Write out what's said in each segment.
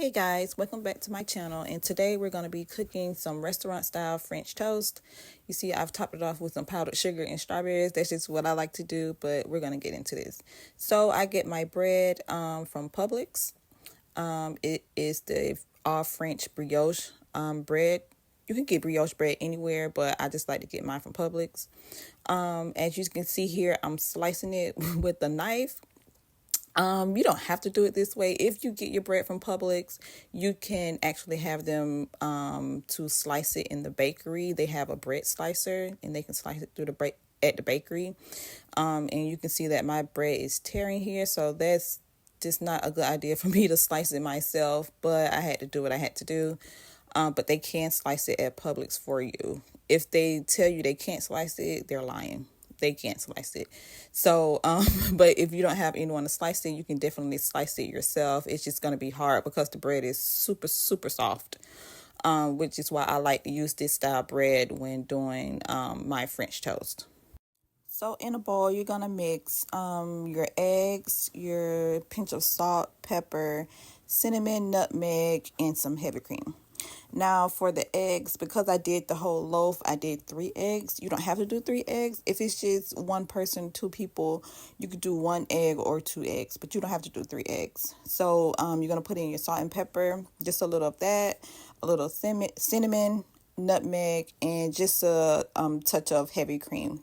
Hey guys, welcome back to my channel, and today we're going to be cooking some restaurant style French toast. You see, I've topped it off with some powdered sugar and strawberries. That's just what I like to do, but we're going to get into this. So I get my bread from Publix. It is the all French brioche bread. You can get brioche bread anywhere, but I just like to get mine from Publix. As you can see here, I'm slicing it with a knife. You don't have to do it this way. If you get your bread from Publix, you can actually have them to slice it in the bakery. They have a bread slicer and they can slice it through the bread at the bakery. And you can see that my bread is tearing here, so that's just not a good idea for me to slice it myself, but I had to do what I had to do. But they can slice it at Publix for you. If they tell you they can't slice it, they're lying. They can't slice it. So, but if you don't have anyone to slice it, you can definitely slice it yourself. It's just going to be hard because the bread is super, super soft, which is why I like to use this style bread when doing my French toast. So in a bowl, you're going to mix your eggs, your pinch of salt, pepper, cinnamon, nutmeg, and some heavy cream. Now for the eggs, because I did the whole loaf, I did 3 eggs. You don't have to do 3 eggs. If it's just one person, 2 people, you could do 1 egg or 2 eggs, but you don't have to do 3 eggs. So you're going to put in your salt and pepper, just a little of that, a little cinnamon, nutmeg, and just a touch of heavy cream.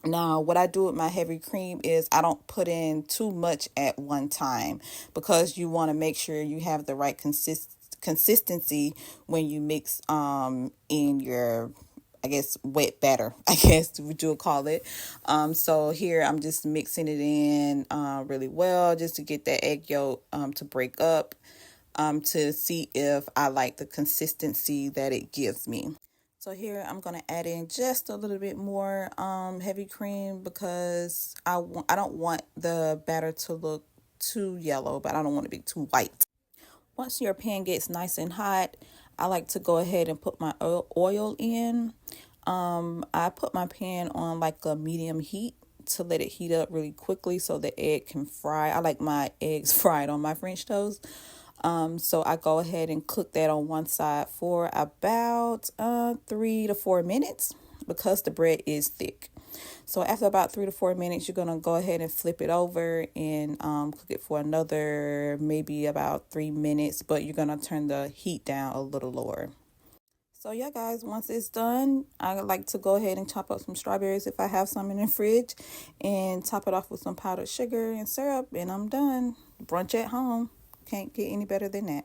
Now, what I do with my heavy cream is I don't put in too much at one time because you want to make sure you have the right consistency when you mix in your, I guess, wet batter, I guess would you call it. So here I'm just mixing it in really well just to get that egg yolk to break up, to see if I like the consistency that it gives me. So here I'm going to add in just a little bit more heavy cream because I don't want the batter to look too yellow, but I don't want it to be too white. Once your pan gets nice and hot, I like to go ahead and put my oil in. I put my pan on like a medium heat to let it heat up really quickly so the egg can fry. I like my eggs fried on my French toast. So I go ahead and cook that on one side for about 3 to 4 minutes because the bread is thick. So after about 3 to 4 minutes, you're going to go ahead and flip it over and cook it for another maybe about 3 minutes, but you're going to turn the heat down a little lower. So yeah, guys, once it's done, I like to go ahead and chop up some strawberries if I have some in the fridge and top it off with some powdered sugar and syrup, and I'm done. Brunch at home. Can't get any better than that.